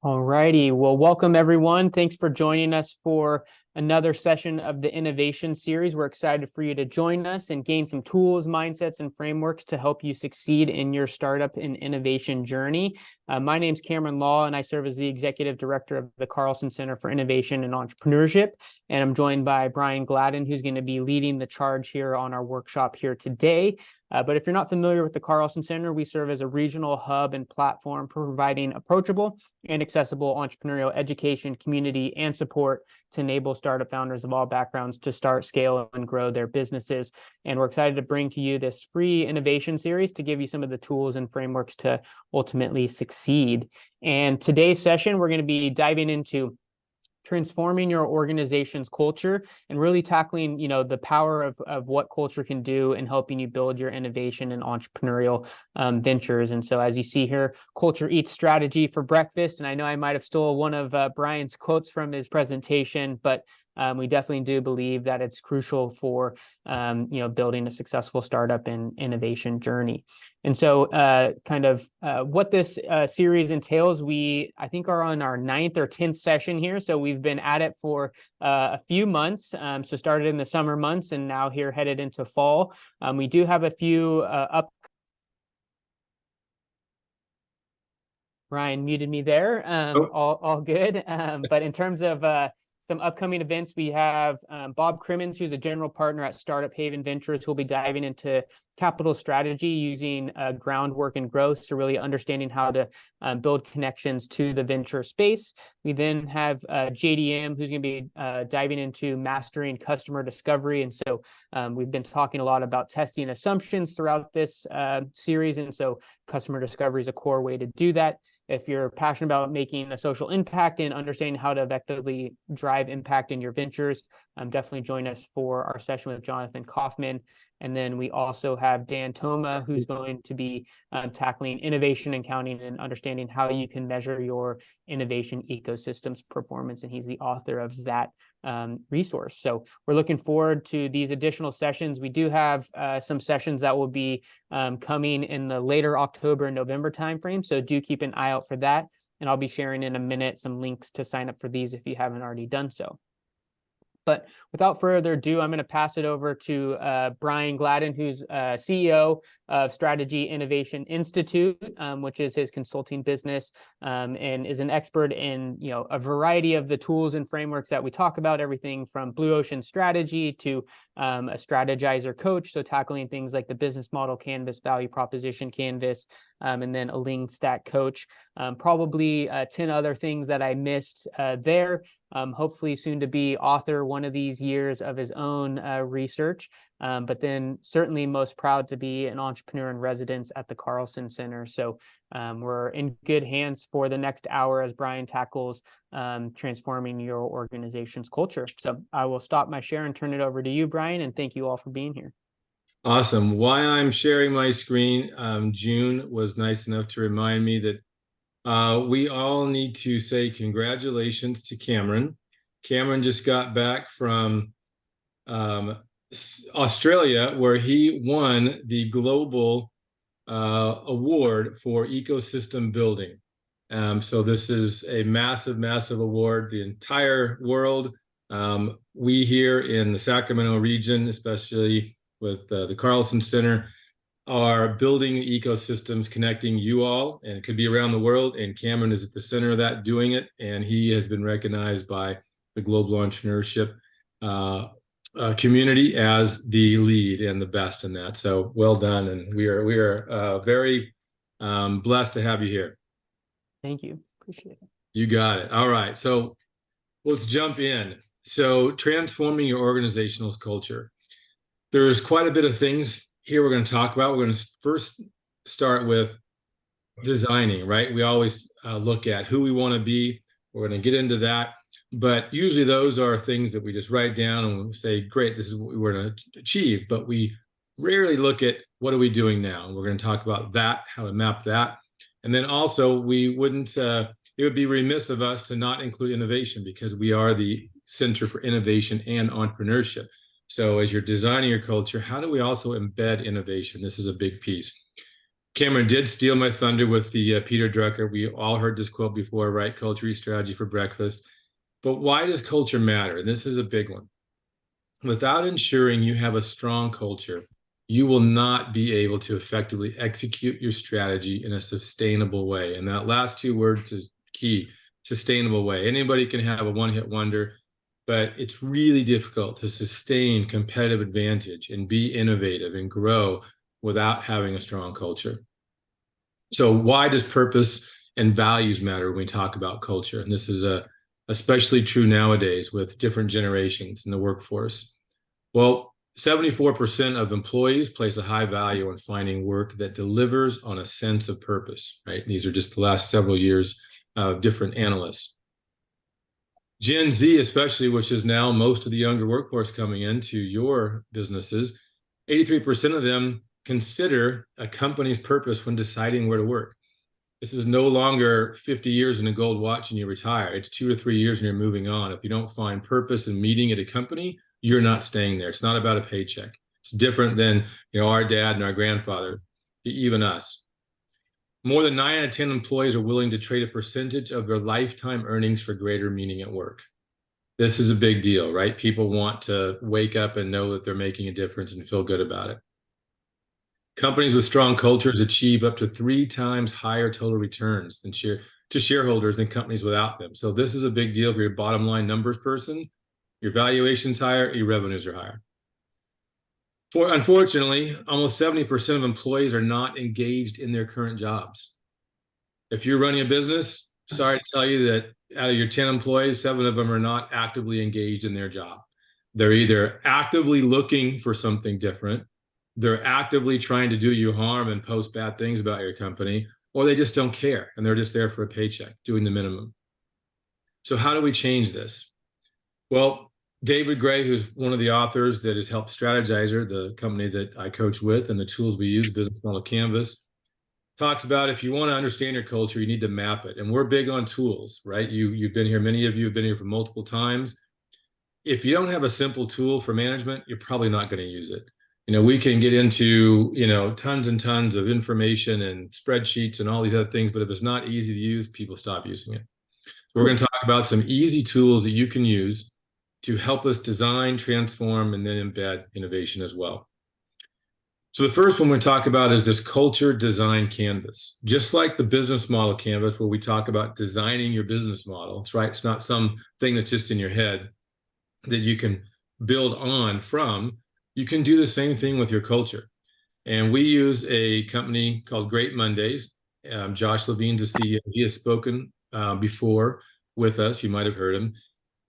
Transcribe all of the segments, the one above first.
All righty. Well, welcome everyone. Thanks for joining us for another session of the innovation series. We're excited for you to join us and gain some tools, mindsets, and frameworks to help you succeed in your startup and innovation journey. My name's Cameron Law, and I serve as the Executive Director of the Carlson Center for Innovation and Entrepreneurship. And I'm joined by Brian Gladden, who's going to be leading the charge here on our workshop here today. But if you're not familiar with the Carlson Center, we serve as a regional hub and platform for providing approachable and accessible entrepreneurial education, community, and support to enable startup founders of all backgrounds to start, scale, and grow their businesses. And we're excited to bring to you this free innovation series to give you some of the tools and frameworks to ultimately succeed. And today's session, we're going to be diving into transforming your organization's culture and really tackling, the power of what culture can do in helping you build your innovation and entrepreneurial ventures. And so as you see here, culture eats strategy for breakfast. And I know I might have stole one of Brian's quotes from his presentation, but we definitely do believe that it's crucial for, building a successful startup and innovation journey. And so what this series entails, I think are on our 9th or 10th session here. So we've been at it for a few months. So started in the summer months and now here headed into fall. We do have a few Ryan muted me there. All good. But in terms of some upcoming events, we have Bob Crimmins, who's a general partner at Startup Haven Ventures, who'll be diving into capital strategy using groundwork and growth, so really understanding how to build connections to the venture space. We then have JDM, who's going to be diving into mastering customer discovery. And so we've been talking a lot about testing assumptions throughout this series. And so customer discovery is a core way to do that. If you're passionate about making a social impact and understanding how to effectively drive impact in your ventures, definitely join us for our session with Jonathan Kaufman. And then we also have Dan Toma, who's going to be tackling innovation and counting and understanding how you can measure your innovation ecosystem's performance. And he's the author of that resource. So we're looking forward to these additional sessions. We do have some sessions that will be coming in the later October and November timeframe. So do keep an eye out for that. And I'll be sharing in a minute some links to sign up for these if you haven't already done so. But without further ado, I'm going to pass it over to Brian Gladden, who's CEO of Strategy Innovation Institute, which is his consulting business, and is an expert in a variety of the tools and frameworks that we talk about, everything from blue ocean strategy to a strategizer coach, so tackling things like the business model canvas, value proposition canvas, and then a lean stack coach. Probably 10 other things that I missed there. Hopefully soon to be author one of these years of his own research, but then certainly most proud to be an entrepreneur in residence at the Carlson Center. So we're in good hands for the next hour as Brian tackles transforming your organization's culture. So I will stop my share and turn it over to you, Brian, and thank you all for being here. Awesome. While I'm sharing my screen, June was nice enough to remind me that we all need to say congratulations to Cameron. Cameron just got back from Australia, where he won the global award for ecosystem building. So this is a massive, massive award. The entire world, we here in the Sacramento region, especially with the Carlson Center, are building ecosystems connecting you all, and it could be around the world. And Cameron is at the center of that, doing it. And he has been recognized by the global entrepreneurship community as the lead and the best in that. So well done. And we are very blessed to have you here. Thank you. Appreciate it. You got it. All right. So let's jump in. So transforming your organizational culture. There's quite a bit of things here we're going to talk about. We're going to first start with designing, right? We always look at who we want to be. We're going to get into that. But usually those are things that we just write down and we say, great, this is what we're going to achieve. But we rarely look at what are we doing now. We're going to talk about that, how to map that. And then also we wouldn't, it would be remiss of us to not include innovation, because we are the Center for Innovation and Entrepreneurship. So as you're designing your culture, how do we also embed innovation? This is a big piece. Cameron did steal my thunder with the Peter Drucker. We all heard this quote before, right? Culture eats strategy for breakfast. But why does culture matter? And this is a big one. Without ensuring you have a strong culture, you will not be able to effectively execute your strategy in a sustainable way. And that last two words is key, sustainable way. Anybody can have a one-hit wonder, but it's really difficult to sustain competitive advantage and be innovative and grow without having a strong culture. So why does purpose and values matter when we talk about culture? And this is especially true nowadays with different generations in the workforce. Well, 74% of employees place a high value on finding work that delivers on a sense of purpose, right? These are just the last several years of different analysts. Gen Z, especially, which is now most of the younger workforce coming into your businesses, 83% of them consider a company's purpose when deciding where to work. This is no longer 50 years in a gold watch and you retire. It's 2 or 3 years and you're moving on. If you don't find purpose and meaning at a company, you're not staying there. It's not about a paycheck. It's different than, our dad and our grandfather, even us. More than 9 out of 10 employees are willing to trade a percentage of their lifetime earnings for greater meaning at work. This is a big deal, right? People want to wake up and know that they're making a difference and feel good about it. Companies with strong cultures achieve up to 3 times higher total returns to shareholders than companies without them. So this is a big deal for your bottom line numbers person. Your valuation's higher, your revenues are higher. Unfortunately, almost 70% of employees are not engaged in their current jobs. If you're running a business, sorry to tell you that out of your 10 employees, 7 of them are not actively engaged in their job. They're either actively looking for something different, they're actively trying to do you harm and post bad things about your company, or they just don't care and they're just there for a paycheck, doing the minimum. So how do we change this? Well, David Gray, who's one of the authors that has helped Strategyzer, the company that I coach with, and the tools we use, Business Model Canvas, talks about if you want to understand your culture, you need to map it. And we're big on tools, right? You've been here, many of you have been here for multiple times. If you don't have a simple tool for management, you're probably not going to use it. We can get into, tons and tons of information and spreadsheets and all these other things, but if it's not easy to use, people stop using it. So we're going to talk about some easy tools that you can use to help us design, transform, and then embed innovation as well. So the first one we talk about is this culture design canvas. Just like the business model canvas, where we talk about designing your business model, it's right. It's not something that's just in your head that you can build on from. You can do the same thing with your culture. And we use a company called Great Mondays. Josh Levine's the CEO. He has spoken before with us. You might have heard him.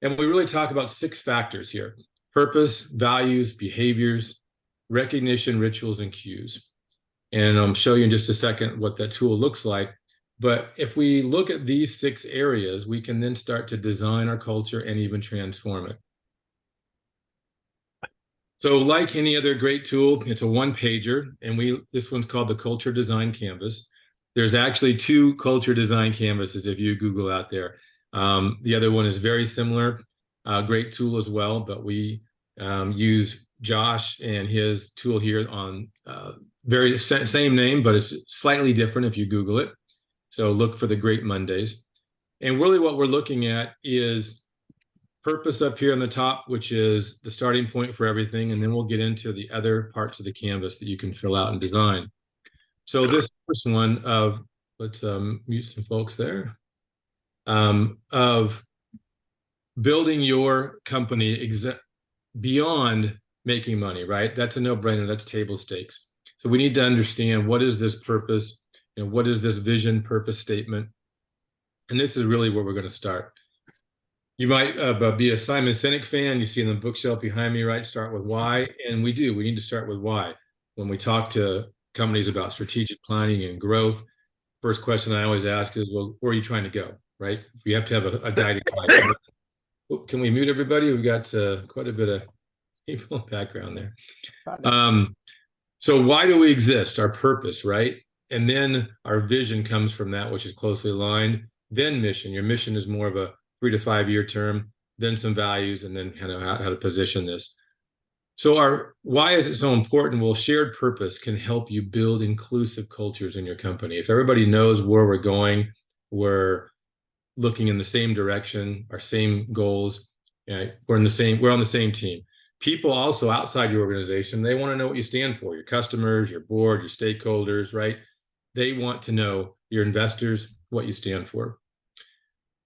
And we really talk about 6 factors here: purpose, values, behaviors, recognition, rituals, and cues. And I'll show you in just a second what that tool looks like. But if we look at these 6 areas, we can then start to design our culture and even transform it. So like any other great tool, it's a 1-pager, and this one's called the Culture Design Canvas. There's actually 2 culture design canvases if you Google out there. The other one is very similar, great tool as well, but we use Josh and his tool here on very same name, but it's slightly different if you Google it. So look for the Great Mondays. And really what we're looking at is purpose up here on the top, which is the starting point for everything. And then we'll get into the other parts of the canvas that you can fill out and design. So this first one let's mute some folks there, of building your company beyond making money, right? That's a no-brainer. That's table stakes. So we need to understand, what is this purpose? What is this vision, purpose statement? And this is really where we're going to start. You might be a Simon Sinek fan. You see in the bookshelf behind me, right? Start with why. And we do. We need to start with why. When we talk to companies about strategic planning and growth, first question I always ask is, well, where are you trying to go, right? We have to have a guiding light. Oh, can we mute everybody? We've got quite a bit of people in the background there. So why do we exist? Our purpose, right? And then our vision comes from that, which is closely aligned. Then mission. Your mission is more of a 3 to 5 year term, then some values, and then kind of how to position this. So why is it so important? Well, shared purpose can help you build inclusive cultures in your company. If everybody knows where we're going, we're looking in the same direction, our same goals, we're on the same team. People also outside your organization, they want to know what you stand for, your customers, your board, your stakeholders, right? They want to know, your investors, what you stand for.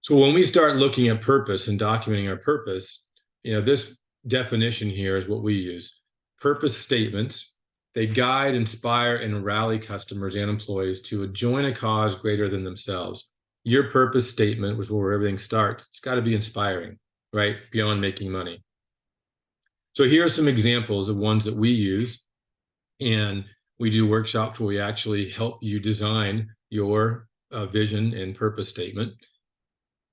So when we start looking at purpose and documenting our purpose, this definition here is what we use. Purpose statements, they guide, inspire, and rally customers and employees to join a cause greater than themselves. Your purpose statement, which is where everything starts, it's got to be inspiring, right? Beyond making money. So here are some examples of ones that we use. And we do workshops where we actually help you design your vision and purpose statement.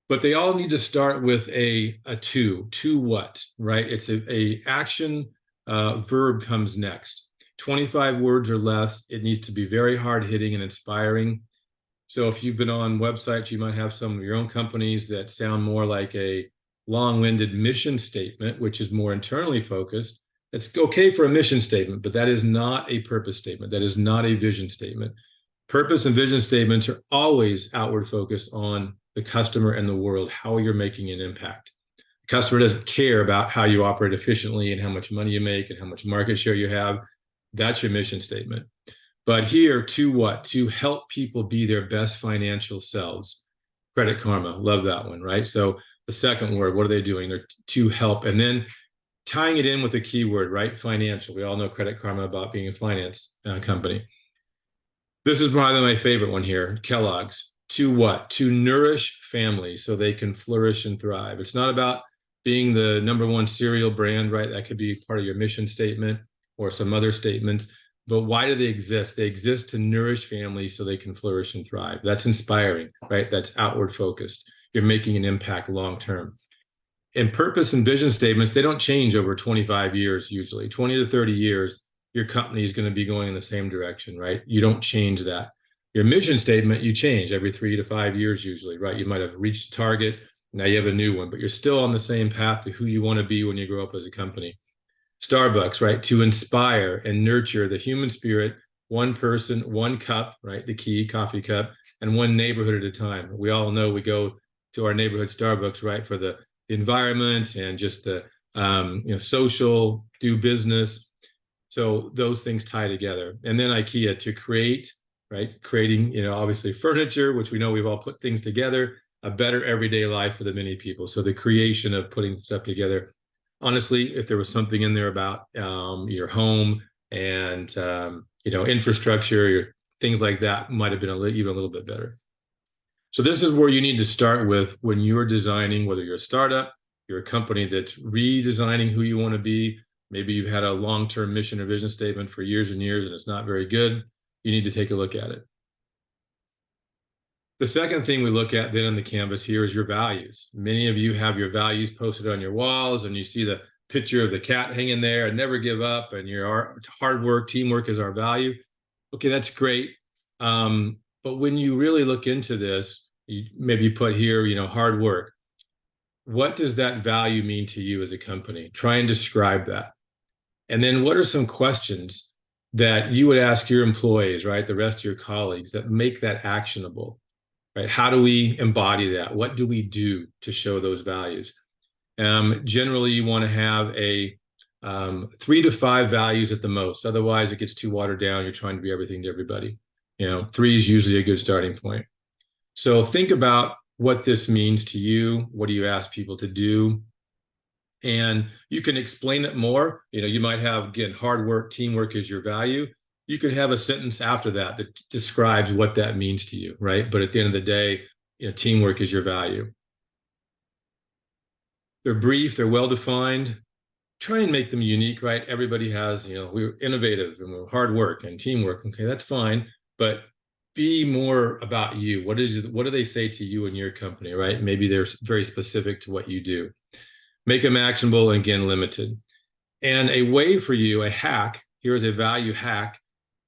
But they all need to start with a to what, right? It's a action verb comes next. 25 words or less. It needs to be very hard hitting and inspiring. So if you've been on websites, you might have some of your own companies that sound more like a long-winded mission statement, which is more internally focused. That's okay for a mission statement, but that is not a purpose statement. That is not a vision statement. Purpose and vision statements are always outward focused on the customer and the world, how you're making an impact. The customer doesn't care about how you operate efficiently and how much money you make and how much market share you have. That's your mission statement. But here, to what? To help people be their best financial selves. Credit Karma, love that one, right? So the second word, what are they doing? They're to help. And then tying it in with a keyword, right? Financial. We all know Credit Karma about being a finance company. This is probably my favorite one here, Kellogg's. To what? To nourish families so they can flourish and thrive. It's not about being the #1 cereal brand, right? That could be part of your mission statement or some other statements. But why do they exist? They exist to nourish families so they can flourish and thrive. That's inspiring, right? That's outward focused. You're making an impact long term. And purpose and vision statements, they don't change over 25 years usually. 20 to 30 years, your company is going to be going in the same direction, right? You don't change that. Your mission statement, you change every 3 to 5 years usually, right? You might have reached a target, now you have a new one, but you're still on the same path to who you want to be when you grow up as a company. Starbucks, right? To inspire and nurture the human spirit, one person, one cup, right? The key, coffee cup, and one neighborhood at a time. We all know we go to our neighborhood Starbucks, right? For the environment and just the social, do business. So those things tie together. And then IKEA, to create, right? Creating, obviously furniture, which we know we've all put things together, a better everyday life for the many people. So the creation of putting stuff together. Honestly, if there was something in there about your home and infrastructure, things like that, might have been even a little bit better. So this is where you need to start with when you're designing, whether you're a startup, you're a company that's redesigning who you want to be. Maybe you've had a long-term mission or vision statement for years and years and it's not very good. You need to take a look at it. The second thing we look at then on the canvas here is your values. Many of you have your values posted on your walls and you see the picture of the cat hanging there and never give up and your hard work, teamwork is our value. Okay, that's great. But when you really look into this, maybe put here, hard work. What does that value mean to you as a company? Try and describe that. And then what are some questions that you would ask your employees, right? The rest of your colleagues that make that actionable, right? How do we embody that? What do we do to show those values? Generally, you want to have a 3 to 5 values at the most. Otherwise, it gets too watered down. You're trying to be everything to everybody. 3 is usually a good starting point. So think about what this means to you. What do you ask people to do? And you can explain it more. You might have, again, hard work, teamwork is your value. You could have a sentence after that that describes what that means to you, right? But at the end of the day, teamwork is your value. They're brief, they're well-defined. Try and make them unique, right? Everybody has, we're innovative and we're hard work and teamwork. Okay, that's fine. But be more about you. What do they say to you and your company, right? Maybe they're very specific to what you do. Make them actionable and, again, limited. And a way for you, a hack, here is a value hack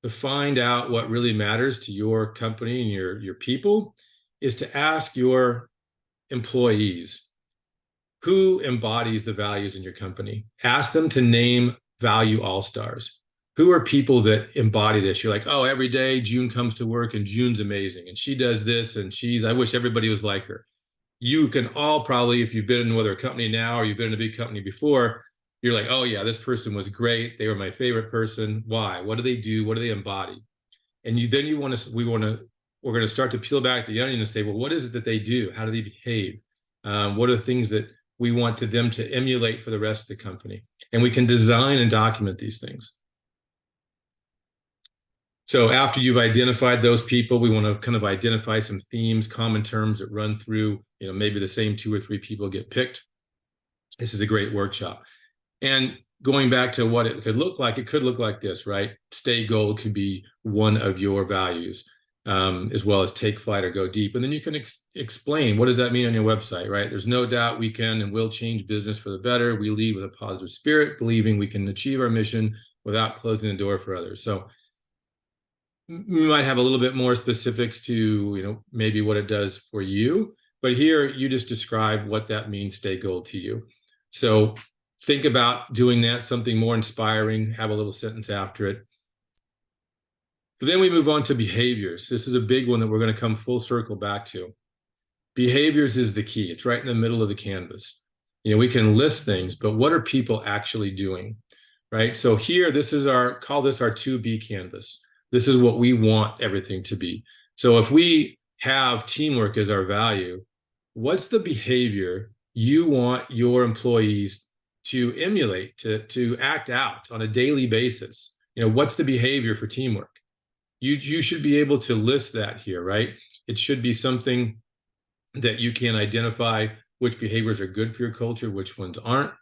to find out what really matters to your company and your people, is to ask your employees who embodies the values in your company. Ask them to name value all-stars. Who are people that embody this? You're like, oh, every day June comes to work and June's amazing. And she does this and I wish everybody was like her. You can all probably, if you've been in whether a company now or you've been in a big company before, you're like, oh yeah, this person was great. They were my favorite person. Why? What do they do? What do they embody? And we're going to start to peel back the onion and say, well, what is it that they do? How do they behave? What are the things that we want them to emulate for the rest of the company? And we can design and document these things. So after you've identified those people, we want to kind of identify some themes, common terms that run through, maybe the same 2 or 3 people get picked. This is a great workshop. And going back to what it could look like this, right? Stay gold could be one of your values, as well as take flight or go deep. And then you can explain, what does that mean on your website, right? There's no doubt we can and will change business for the better. We lead with a positive spirit, believing we can achieve our mission without closing the door for others. So we might have a little bit more specifics to, maybe what it does for you. But here you just describe what that means, stay gold to you. So think about doing that, something more inspiring, have a little sentence after it. So then we move on to behaviors. This is a big one that we're going to come full circle back to. Behaviors is the key. It's right in the middle of the canvas. We can list things, but what are people actually doing, right? So here, call this our 2B canvas. This is what we want everything to be. So if we have teamwork as our value, what's the behavior you want your employees to emulate, to act out on a daily basis? What's the behavior for teamwork? You should be able to list that here, right? It should be something that you can identify which behaviors are good for your culture, which ones aren't.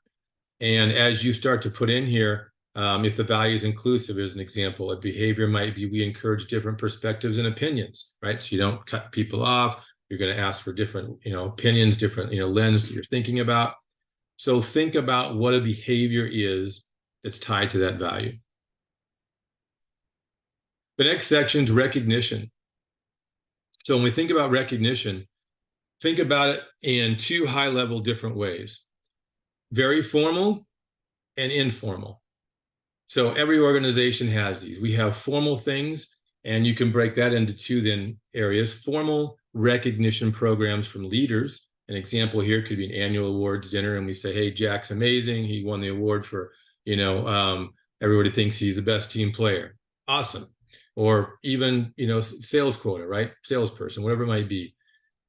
And as you start to put in here, if the value is inclusive, as an example, a behavior might be we encourage different perspectives and opinions, right? So you don't cut people off. You're going to ask for different, opinions, different, lens that you're thinking about. So think about what a behavior is that's tied to that value. The next section is recognition. So when we think about recognition, think about it in 2 high-level different ways: very formal and informal. So every organization has these. We have formal things, and you can break that into 2 areas. Formal recognition programs from leaders. An example here could be an annual awards dinner, and we say, hey, Jack's amazing. He won the award for, everybody thinks he's the best team player. Awesome. Or even, sales quota, right? Salesperson, whatever it might be.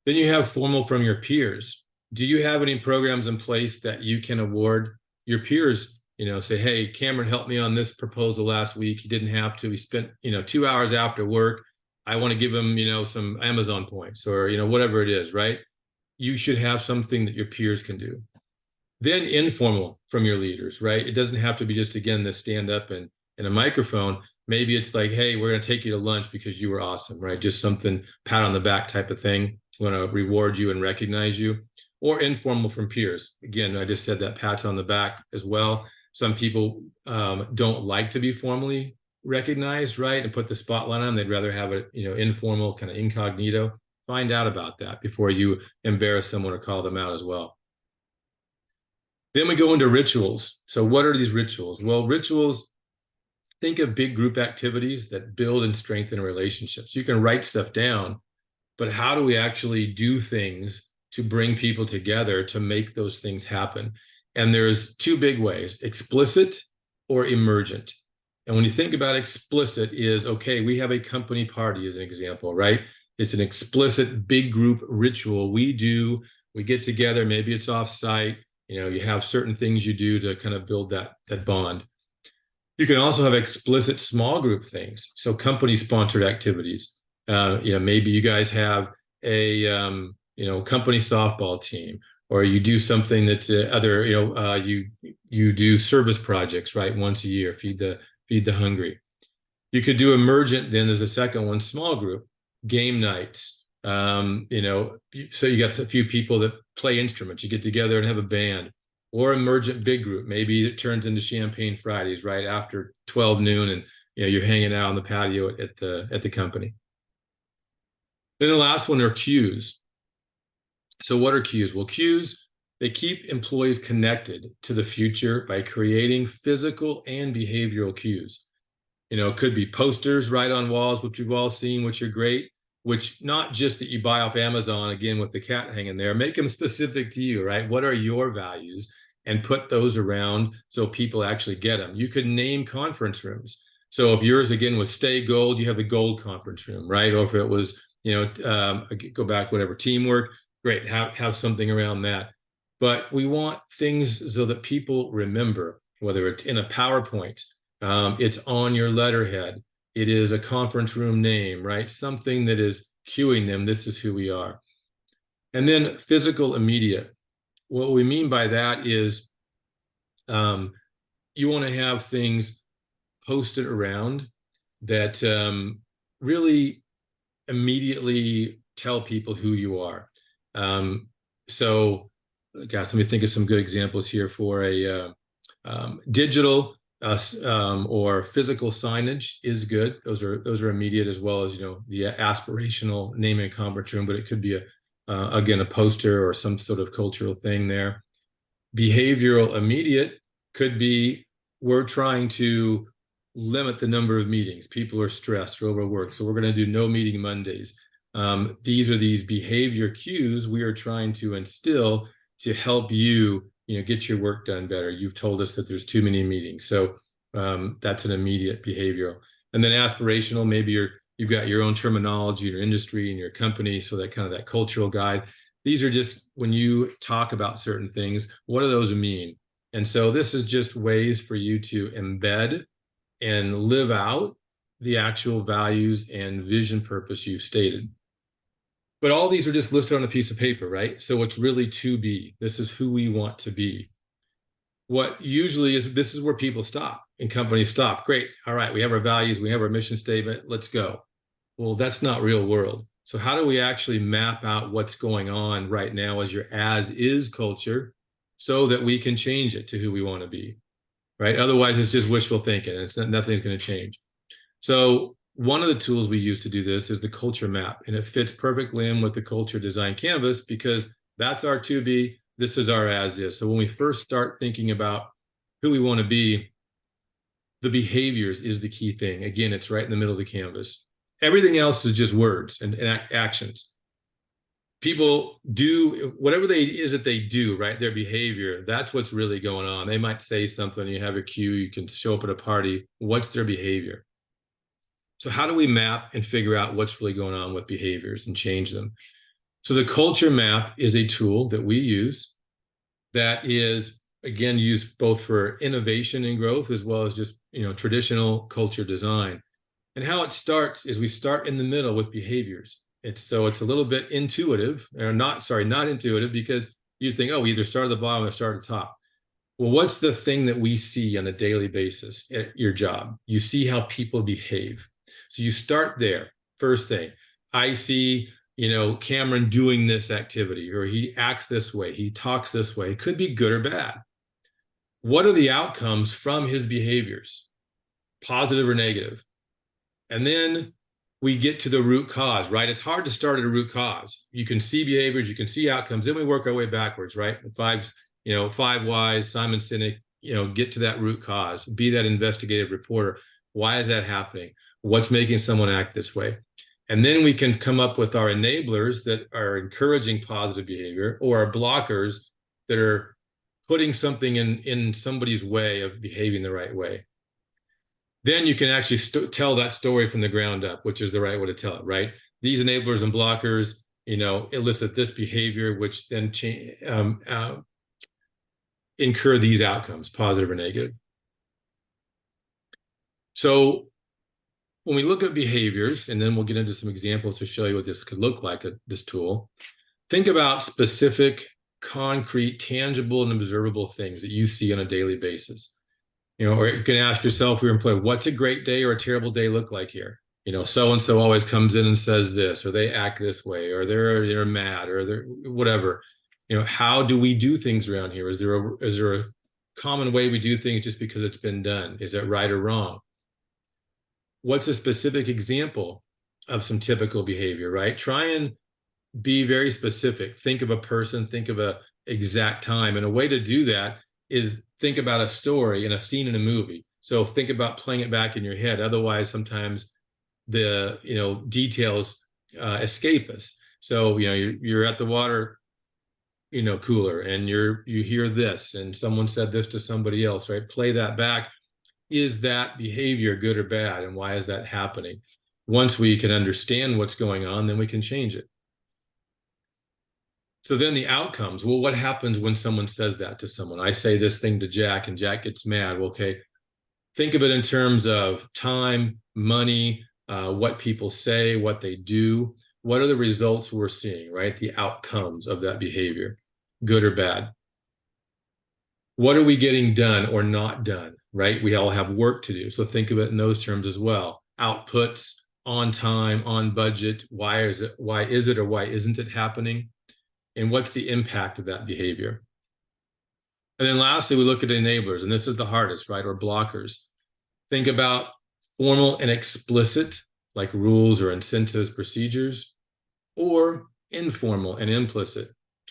Then you have formal from your peers. Do you have any programs in place that you can award your peers? Say, hey, Cameron helped me on this proposal last week. He didn't have to. He spent, 2 hours after work. I want to give him, some Amazon points or, whatever it is, right? You should have something that your peers can do. Then informal from your leaders, right? It doesn't have to be just, again, the stand up and a microphone. Maybe it's like, hey, we're going to take you to lunch because you were awesome, right? Just something pat on the back type of thing. We want to reward you and recognize you. Or informal from peers. Again, I just said that pats on the back as well. Some people don't like to be formally recognized, right? And put the spotlight on them. They'd rather have it, informal, kind of incognito. Find out about that before you embarrass someone or call them out as well. Then we go into rituals. So what are these rituals? Well, rituals, think of big group activities that build and strengthen relationships. You can write stuff down, but how do we actually do things to bring people together to make those things happen? And there's 2 big ways: explicit or emergent. And when you think about explicit is, okay, we have a company party as an example, right? It's an explicit big group ritual. We get together, maybe it's off-site, you have certain things you do to kind of build that bond. You can also have explicit small group things. So company sponsored activities. Maybe you guys have a, company softball team, or you do something that's you do service projects, right? Once a year, feed the hungry. You could do emergent then as a second one, small group, game nights. So you got a few people that play instruments, you get together and have a band. Or emergent big group. Maybe it turns into Champagne Fridays, right? After 12 noon and you're hanging out on the patio at the company. Then the last one are cues. So what are cues? Well, cues they keep employees connected to the future by creating physical and behavioral cues. It could be posters right on walls, which we've all seen, which are great, which not just that you buy off Amazon, again, with the cat hanging there, make them specific to you, right? What are your values? And put those around so people actually get them. You could name conference rooms. So if yours, again, was Stay Gold, you have the gold conference room, right? Or if it was, go back, whatever, teamwork, great, have something around that. But we want things so that people remember, whether it's in a PowerPoint, it's on your letterhead, it is a conference room name, right? Something that is cueing them, this is who we are. And then physical immediate. What we mean by that is you want to have things posted around that really immediately tell people who you are. So, gosh, let me think of some good examples here for a digital or physical signage is good. Those are immediate, as well as the aspirational name and conference room, but it could be again a poster or some sort of cultural thing there. Behavioral immediate could be, we're trying to limit the number of meetings. People are stressed or overworked, so we're going to do no meeting Mondays. These are these behavior cues we are trying to instill to help you get your work done better. You've told us that there's too many meetings, so that's an immediate behavioral. And then aspirational, maybe you've got your own terminology in your industry and your company, so that kind of that cultural guide. These are just, when you talk about certain things, what do those mean? And so this is just ways for you to embed and live out the actual values and vision purpose you've stated. But all these are just listed on a piece of paper, right? So it's really to be. This is who we want to be. What usually is, this is where people stop and companies stop. Great. All right. We have our values. We have our mission statement. Let's go. Well, that's not real world. So how do we actually map out what's going on right now as your as is culture so that we can change it to who we want to be, right? Otherwise, it's just wishful thinking and nothing's going to change. So one of the tools we use to do this is the culture map, and it fits perfectly in with the culture design canvas because that's our to be, this is our as is. So when we first start thinking about who we want to be, the behaviors is the key thing. Again, it's right in the middle of the canvas. Everything else is just words and actions. People do whatever that they do, right? Their behavior, that's what's really going on. They might say something, you have a cue, you can show up at a party. What's their behavior? So how do we map and figure out what's really going on with behaviors and change them? So the culture map is a tool that we use that is, again, used both for innovation and growth, as well as just traditional culture design. And how it starts is we start in the middle with behaviors. It's a little bit intuitive, or not intuitive, because you think, oh, we either start at the bottom or start at the top. Well, what's the thing that we see on a daily basis at your job? You see how people behave. So you start there. First thing, I see, Cameron doing this activity, or he acts this way, he talks this way. It could be good or bad. What are the outcomes from his behaviors, positive or negative? And then we get to the root cause, right? It's hard to start at a root cause. You can see behaviors, you can see outcomes, then we work our way backwards, right? Five whys, Simon Sinek, get to that root cause, be that investigative reporter. Why is that happening? What's making someone act this way? And then we can come up with our enablers that are encouraging positive behavior, or our blockers that are putting something in somebody's way of behaving the right way. Then you can actually tell that story from the ground up, which is the right way to tell it, right? These enablers and blockers, elicit this behavior, which then incur these outcomes, positive or negative. So when we look at behaviors, and then we'll get into some examples to show you what this could look like, this tool, think about specific, concrete, tangible, and observable things that you see on a daily basis. Or you can ask yourself, your employee, what's a great day or a terrible day look like here? So-and-so always comes in and says this, or they act this way, or they're mad, or they're whatever. How do we do things around here? Is there a common way we do things just because it's been done? Is that right or wrong? What's a specific example of some typical behavior, right? Try and be very specific. Think of a person, think of exact time. And a way to do that is think about a story and a scene in a movie. So think about playing it back in your head. Otherwise, sometimes the details escape us. So you're at the water cooler, and you hear this, and someone said this to somebody else, right? Play that back. Is that behavior good or bad, and why is that happening? Once we can understand what's going on, then we can change it. So then the outcomes, well, what happens when someone says that to someone? I say this thing to Jack and Jack gets mad. Well, okay, think of it in terms of time, money, what people say, what they do. What are the results we're seeing, right? The outcomes of that behavior, good or bad. What are we getting done or not done, right? We all have work to do. So think of it in those terms as well. Outputs, on time, on budget. Why is it or why isn't it happening? And what's the impact of that behavior? And then lastly, we look at enablers, and this is the hardest, right? Or blockers. Think about formal and explicit, like rules or incentives, procedures, or informal and implicit.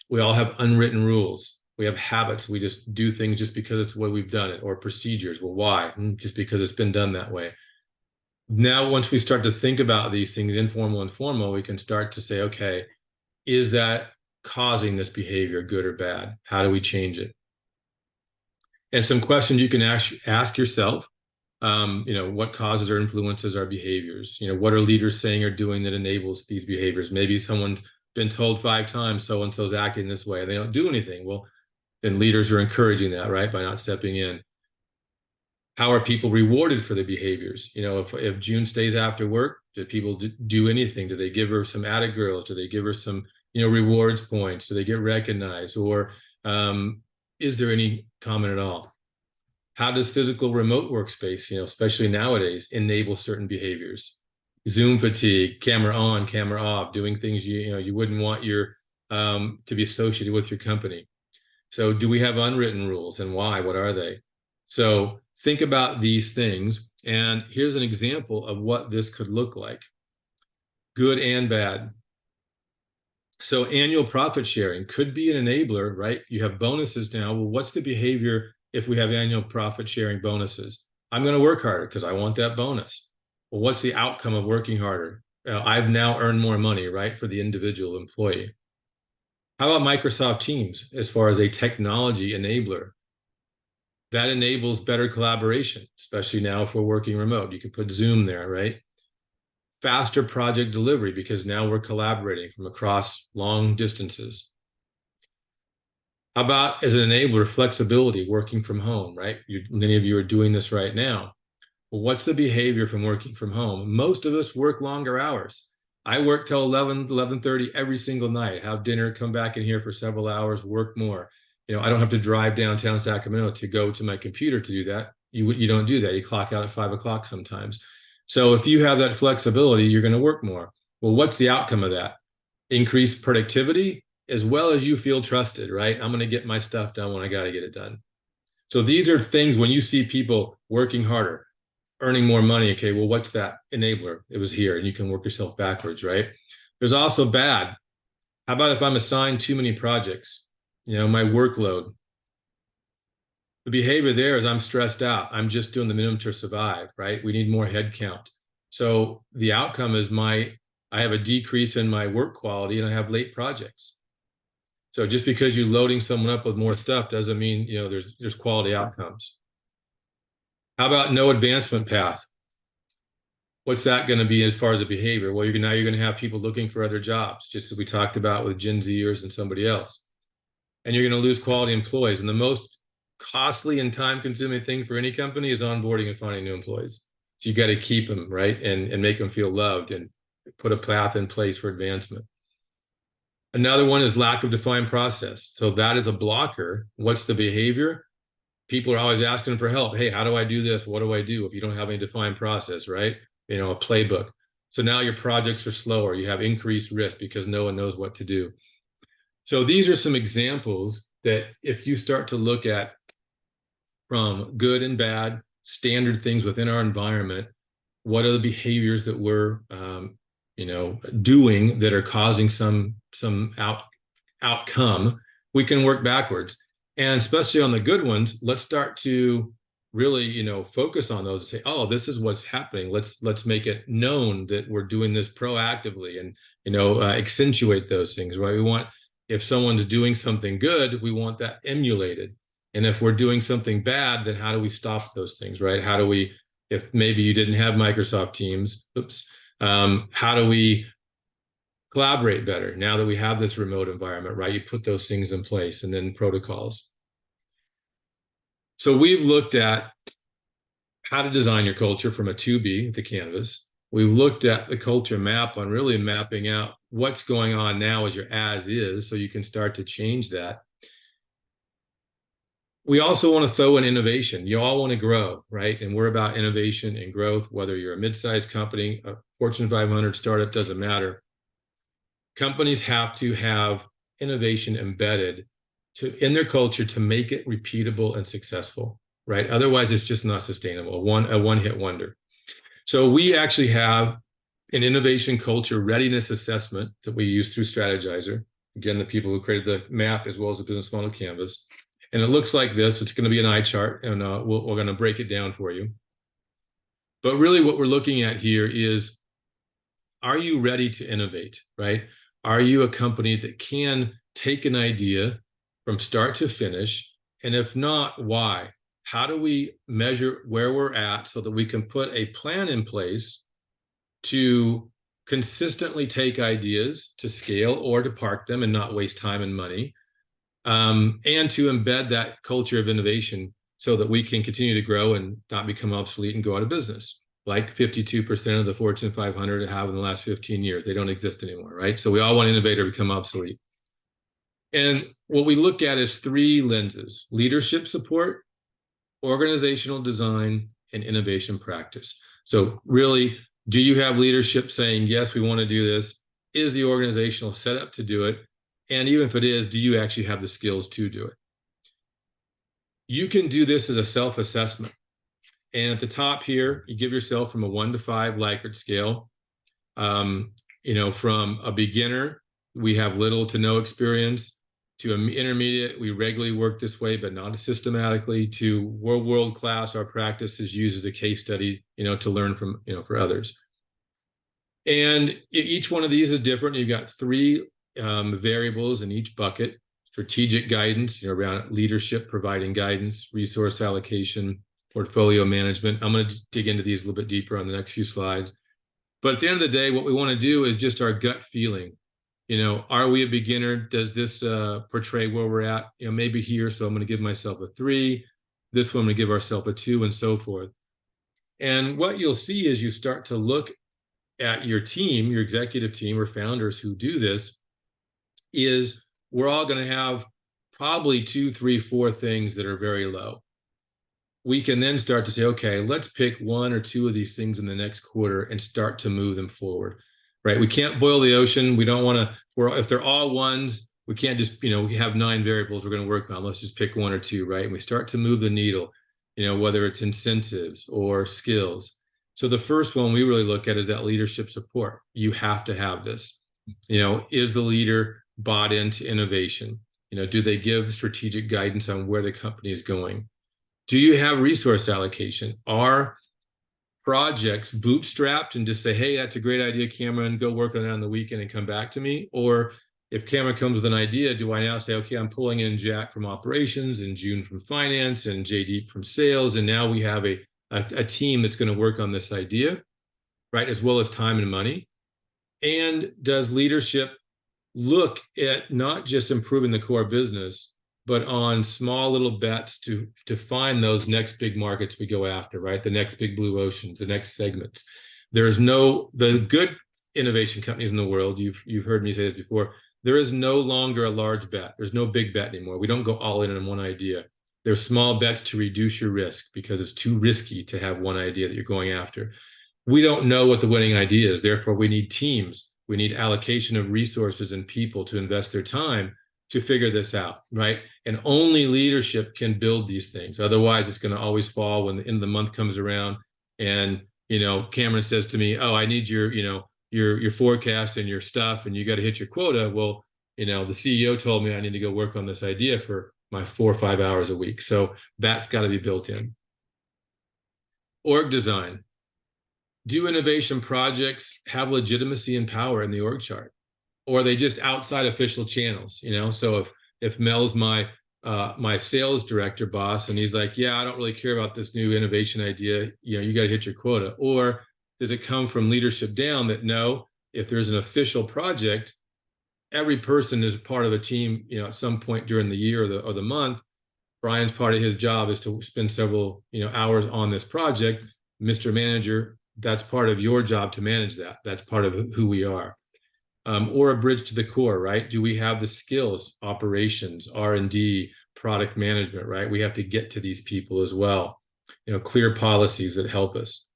We all have unwritten rules. We have habits. We just do things just because it's the way we've done it, or procedures. Well, why? Just because it's been done that way. Now, once we start to think about these things, informal and formal, we can start to say, okay, is that causing this behavior, good or bad? How do we change it? And some questions you can ask yourself. What causes or influences our behaviors? What are leaders saying or doing that enables these behaviors? Maybe someone's been told 5 times so-and-so's acting this way. They don't do anything. Well, then leaders are encouraging that, right? By not stepping in. How are people rewarded for their behaviors? If June stays after work, do people do anything? Do they give her some added girls? Do they give her some, rewards points? Do they get recognized? Or is there any comment at all? How does physical remote workspace, especially nowadays, enable certain behaviors? Zoom fatigue, camera on, camera off, doing things you wouldn't want your to be associated with your company. So do we have unwritten rules, and why? What are they? So think about these things, and here's an example of what this could look like. Good and bad. So annual profit sharing could be an enabler, right? You have bonuses now. Well, what's the behavior if we have annual profit sharing bonuses? I'm going to work harder because I want that bonus. Well, what's the outcome of working harder? I've now earned more money, right, for the individual employee. How about Microsoft Teams as far as a technology enabler? That enables better collaboration, especially now if we're working remote. You can put Zoom there, right? Faster project delivery because now we're collaborating from across long distances. How about, as an enabler, flexibility, working from home, right? Many of you are doing this right now. Well, what's the behavior from working from home? Most of us work longer hours. I work till 11:30 every single night, have dinner, come back in here for several hours, work more. I don't have to drive downtown Sacramento to go to my computer to do that. You don't do that. You clock out at 5 o'clock sometimes. So if you have that flexibility, you're going to work more. Well, what's the outcome of that? Increased productivity, as well as you feel trusted, right? I'm going to get my stuff done when I got to get it done. So these are things when you see people working harder, earning more money. Okay, well, what's that enabler? It was here, and you can work yourself backwards, right? There's also bad. How about if I'm assigned too many projects? My workload. The behavior there is I'm stressed out. I'm just doing the minimum to survive, right? We need more headcount. So the outcome is I have a decrease in my work quality and I have late projects. So just because you're loading someone up with more stuff doesn't mean, there's quality outcomes. How about no advancement path? What's that going to be as far as a behavior? Well, now you're going to have people looking for other jobs, just as we talked about with Gen Zers and somebody else. And you're going to lose quality employees. And the most costly and time-consuming thing for any company is onboarding and finding new employees. So you got to keep them, right, and make them feel loved and put a path in place for advancement. Another one is lack of defined process. So that is a blocker. What's the behavior? People are always asking for help. Hey, how do I do this? What do I do? If you don't have any defined process, right? A playbook. So now your projects are slower. You have increased risk because no one knows what to do. So these are some examples that if you start to look at from good and bad, standard things within our environment, what are the behaviors that we're doing that are causing some outcome, we can work backwards. And especially on the good ones, let's start to really, focus on those and say, oh, this is what's happening. Let's make it known that we're doing this proactively, and, accentuate those things, right? We want, if someone's doing something good, we want that emulated. And if we're doing something bad, then how do we stop those things, right? How do we, if maybe you didn't have Microsoft Teams, how do we collaborate better now that we have this remote environment, right? You put those things in place, and then protocols. So we've looked at how to design your culture from a 2B, the canvas. We've looked at the culture map on really mapping out what's going on now as your as is, so you can start to change that. We also want to throw in innovation. You all want to grow, right? And we're about innovation and growth, whether you're a mid-sized company, a Fortune 500 startup, doesn't matter. Companies have to have innovation embedded in their culture to make it repeatable and successful, right? Otherwise, it's just not sustainable, a one-hit wonder. So we actually have an innovation culture readiness assessment that we use through Strategyzer. Again, the people who created the map as well as the business model canvas. And it looks like this. It's going to be an eye chart, and we're going to break it down for you. But really what we're looking at here is, are you ready to innovate, right? Are you a company that can take an idea from start to finish? And if not, why? How do we measure where we're at so that we can put a plan in place to consistently take ideas to scale or to park them and not waste time and money, and to embed that culture of innovation so that we can continue to grow and not become obsolete and go out of business, like 52% of the Fortune 500 have in the last 15 years. They don't exist anymore, right? So we all want to innovate or become obsolete. And what we look at is 3 lenses: leadership support, organizational design, and innovation practice. So really, do you have leadership saying, yes, we want to do this? Is the organizational setup to do it? And even if it is, do you actually have the skills to do it? You can do this as a self-assessment. And at the top here, you give yourself from a 1 to 5 Likert scale. From a beginner, we have little to no experience, to an intermediate, we regularly work this way, but not systematically, to world class, our practice is used as a case study, to learn from, for others. And each one of these is different. You've got 3 variables in each bucket: strategic guidance, around leadership, providing guidance; resource allocation; portfolio management. I'm going to dig into these a little bit deeper on the next few slides. But at the end of the day, what we want to do is just our gut feeling. Are we a beginner? Does this portray where we're at? Maybe here, so I'm going to give myself a 3. This one, I'm going to give ourselves a 2, and so forth. And what you'll see is you start to look at your team, your executive team or founders who do this, is we're all going to have probably 2, 3, 4 things that are very low. We can then start to say, okay, let's pick 1 or 2 of these things in the next quarter and start to move them forward. Right? We can't boil the ocean. We don't want to, if they're all 1s, we can't just, we have 9 variables we're going to work on. Let's just pick 1 or 2, right? And we start to move the needle, whether it's incentives or skills. So the first one we really look at is that leadership support. You have to have this. Is the leader bought into innovation? Do they give strategic guidance on where the company is going? Do you have resource allocation? Are projects bootstrapped and just say, hey, that's a great idea, Cameron, go work on it on the weekend and come back to me? Or if Cameron comes with an idea, do I now say, okay, I'm pulling in Jack from operations and June from finance and JD from sales, and now we have a team that's going to work on this idea, right, as well as time and money? And does leadership look at not just improving the core business, but on small little bets to find those next big markets we go after, right? The next big blue oceans, the next segments. The good innovation companies in the world, you've heard me say this before, there is no longer a large bet. There's no big bet anymore. We don't go all in on one idea. There's small bets to reduce your risk because it's too risky to have one idea that you're going after. We don't know what the winning idea is. Therefore, we need teams. We need allocation of resources and people to invest their time to figure this out, right? And only leadership can build these things. Otherwise, it's going to always fall when the end of the month comes around and, Cameron says to me, oh, I need your forecast and your stuff, and you got to hit your quota. Well, the CEO told me I need to go work on this idea for my 4 or 5 hours a week. So that's got to be built in. Org design. Do innovation projects have legitimacy and power in the org chart? Or are they just outside official channels? So if Mel's my sales director boss, and he's like, yeah, I don't really care about this new innovation idea, you got to hit your quota. Or does it come from leadership down that no, if there's an official project, every person is part of a team, at some point during the year or the month. Brian's part of his job is to spend several, hours on this project. Mr. Manager, that's part of your job to manage that. That's part of who we are. Or a bridge to the core, right? Do we have the skills, operations, R&D, product management, right? We have to get to these people as well. Clear policies that help us.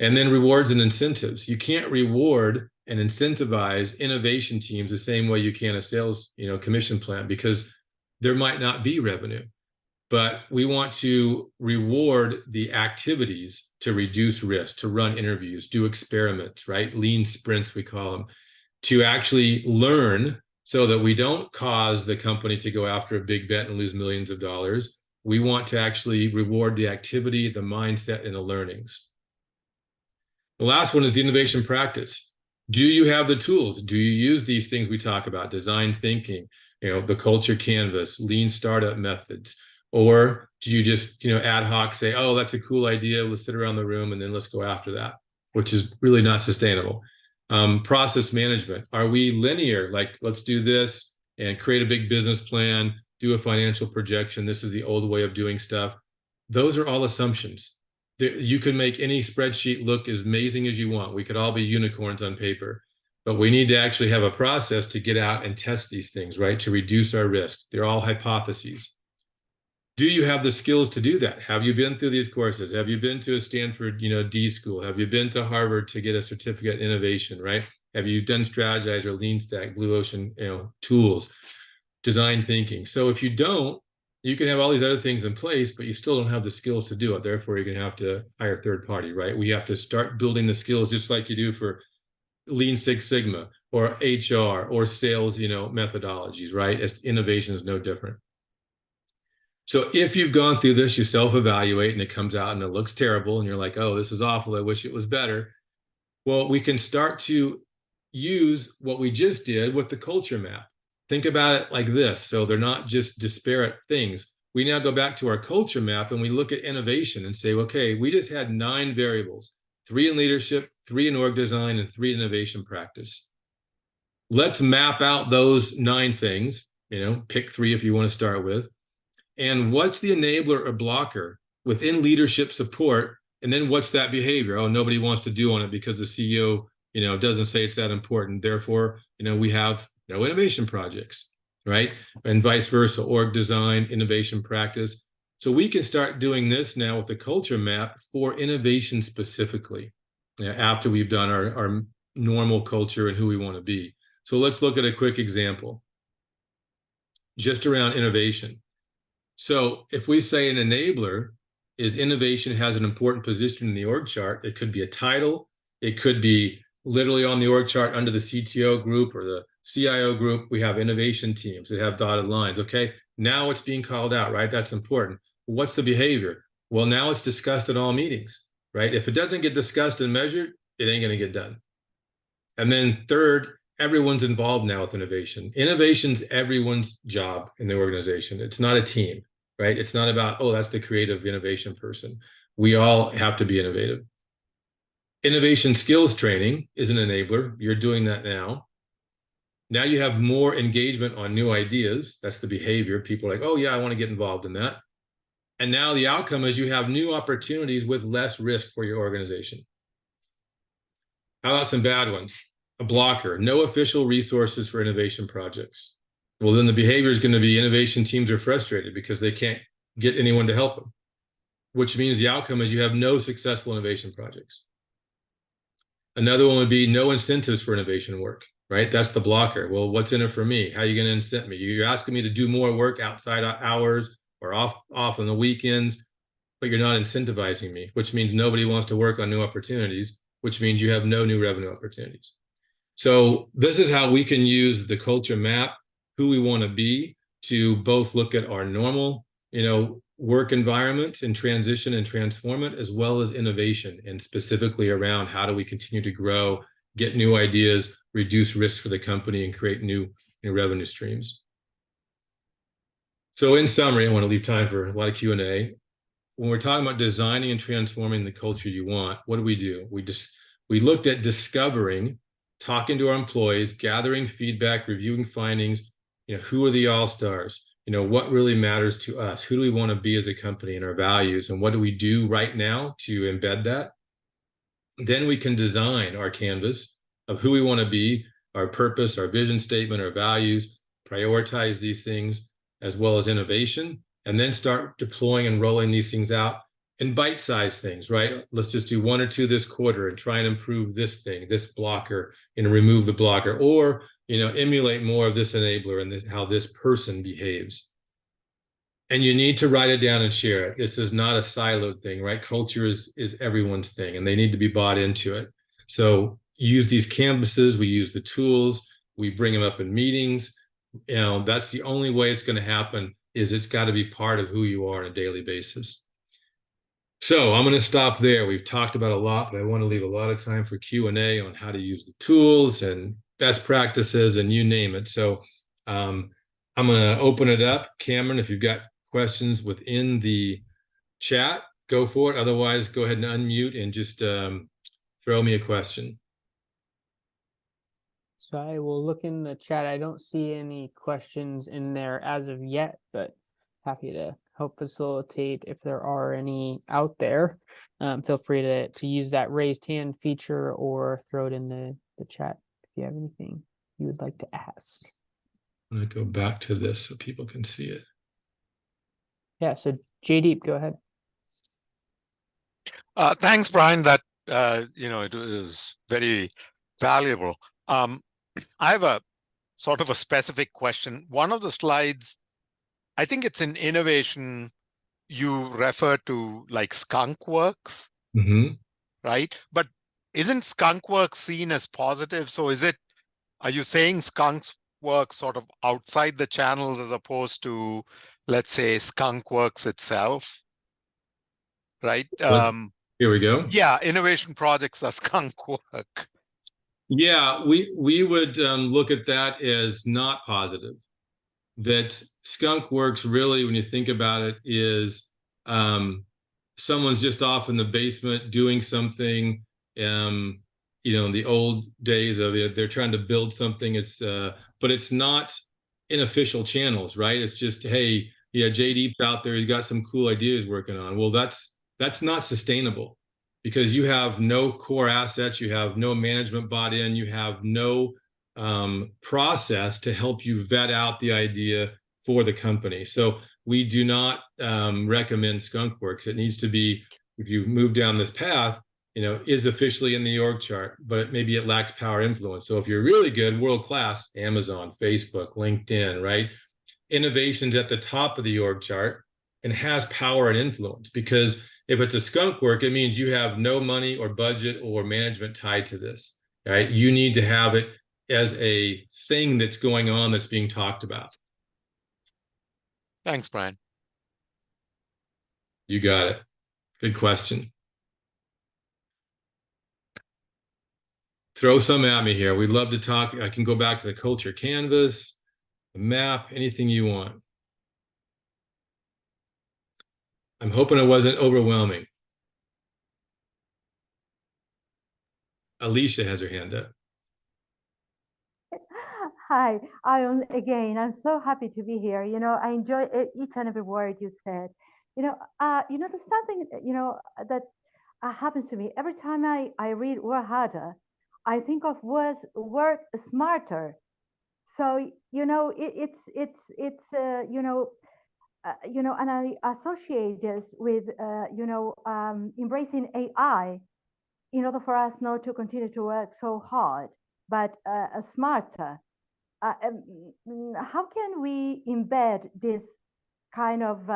And then rewards and incentives. You can't reward and incentivize innovation teams the same way you can a sales, commission plan, because there might not be revenue. But we want to reward the activities to reduce risk, to run interviews, do experiments, right? Lean sprints, we call them, to actually learn so that we don't cause the company to go after a big bet and lose millions of dollars. We want to actually reward the activity, the mindset, and the learnings. The last one is the innovation practice. Do you have the tools? Do you use these things we talk about? Design thinking, the culture canvas, lean startup methods, or do you just, ad hoc say, oh, that's a cool idea. Let's sit around the room and then let's go after that, which is really not sustainable. Process management. Are we linear? Like, let's do this and create a big business plan, do a financial projection. This is the old way of doing stuff. Those are all assumptions. You can make any spreadsheet look as amazing as you want. We could all be unicorns on paper, but we need to actually have a process to get out and test these things, right? To reduce our risk. They're all hypotheses. Do you have the skills to do that? Have you been through these courses? Have you been to a Stanford, D school? Have you been to Harvard to get a certificate in innovation, right? Have you done Strategyzer, Lean Stack, Blue Ocean, tools, design thinking? So if you don't, you can have all these other things in place, but you still don't have the skills to do it. Therefore, you're going to have to hire third party, right? We have to start building the skills just like you do for Lean Six Sigma or HR or sales, methodologies, right? As innovation is no different. So if you've gone through this, you self-evaluate and it comes out and it looks terrible and you're like, oh, this is awful. I wish it was better. Well, we can start to use what we just did with the culture map. Think about it like this. So they're not just disparate things. We now go back to our culture map and we look at innovation and say, okay, we just had 9 variables, 3 in leadership, 3 in org design, and 3 in innovation practice. Let's map out those 9 things, pick 3 if you want to start with. And what's the enabler or blocker within leadership support? And then what's that behavior? Oh, nobody wants to do on it because the CEO, doesn't say it's that important. Therefore, we have no innovation projects, right? And vice versa, org design, innovation practice. So we can start doing this now with the culture map for innovation specifically, after we've done our normal culture and who we want to be. So let's look at a quick example just around innovation. So if we say an enabler is innovation has an important position in the org chart, it could be a title, it could be literally on the org chart under the CTO group or the CIO group. We have innovation teams that have dotted lines. Okay, now it's being called out, right? That's important. What's the behavior? Well, now it's discussed at all meetings, right? If it doesn't get discussed and measured, it ain't going to get done. And then third, everyone's involved now with innovation. Innovation's everyone's job in the organization. It's not a team, right? It's not about, oh, that's the creative innovation person. We all have to be innovative. Innovation skills training is an enabler. You're doing that now. Now you have more engagement on new ideas. That's the behavior. People are like, oh yeah, I want to get involved in that. And now the outcome is you have new opportunities with less risk for your organization. How about some bad ones? A blocker, no official resources for innovation projects. Well, then the behavior is going to be innovation teams are frustrated because they can't get anyone to help them, which means the outcome is you have no successful innovation projects. Another one would be no incentives for innovation work, right? That's the blocker. Well, what's in it for me? How are you going to incent me? You're asking me to do more work outside hours or off on the weekends, but you're not incentivizing me, which means nobody wants to work on new opportunities, which means you have no new revenue opportunities. So this is how we can use the culture map who we want to be, to both look at our normal, work environment and transition and transform it, as well as innovation, and specifically around how do we continue to grow, get new ideas, reduce risk for the company, and create new revenue streams. So in summary, I want to leave time for a lot of Q&A. When we're talking about designing and transforming the culture you want, what do? We looked at discovering, talking to our employees, gathering feedback, reviewing findings, who are the all-stars? What really matters to us? Who do we want to be as a company and our values? And what do we do right now to embed that? Then we can design our canvas of who we want to be, our purpose, our vision statement, our values, prioritize these things, as well as innovation, and then start deploying and rolling these things out in bite-sized things, right? Let's just do 1 or 2 this quarter and try and improve this thing, this blocker, and remove the blocker, or emulate more of this enabler and how this person behaves. And you need to write it down and share it. This is not a siloed thing, right? Culture is everyone's thing, and they need to be bought into it. So use these canvases, we use the tools, we bring them up in meetings. That's the only way it's going to happen, is it's got to be part of who you are on a daily basis. So I'm going to stop there. We've talked about a lot, but I want to leave a lot of time for Q&A on how to use the tools and best practices and you name it. So I'm going to open it up. Cameron, if you've got questions within the chat, go for it. Otherwise, go ahead and unmute and just throw me a question. So I will look in the chat. I don't see any questions in there as of yet, but happy to help facilitate if there are any out there. Feel free to use that raised hand feature or throw it in the chat if you have anything you would like to ask. I'm going to go back to this so people can see it. Yeah, so JD, go ahead. Thanks, Brian. That it is very valuable. I have a sort of a specific question. One of the slides, I think it's in innovation, you refer to like skunkworks, right? But isn't skunkworks seen as positive? So are you saying skunkworks sort of outside the channels as opposed to, let's say, skunkworks itself, right? Here we go. Yeah, innovation projects are skunkwork. Yeah, we would look at that as not positive. That skunk works really, when you think about it, is someone's just off in the basement doing something. In the old days of it, they're trying to build something. But it's not in official channels, right? It's just, hey, yeah, JD's out there. He's got some cool ideas working on. Well, that's not sustainable, because you have no core assets, you have no management bought in, you have no process to help you vet out the idea for the company. So we do not recommend skunkworks. It needs to be, if you move down this path, is officially in the org chart, but maybe it lacks power influence. So if you're really good, world-class, Amazon, Facebook, LinkedIn, right? Innovation's at the top of the org chart and has power and influence, because if it's a skunk work, it means you have no money or budget or management tied to this, right? You need to have it as a thing that's going on, that's being talked about. Thanks, Brian. You got it. Good question. Throw some at me here. We'd love to talk. I can go back to the culture canvas, the map, anything you want. I'm hoping it wasn't overwhelming. Alicia has her hand up. Hi, again, I'm so happy to be here. I enjoy each and every word you said. There's something, that happens to me every time I read work harder. I think of work smarter. So, and I associate this with, embracing AI in order for us not to continue to work so hard, but smarter. How can we embed this kind of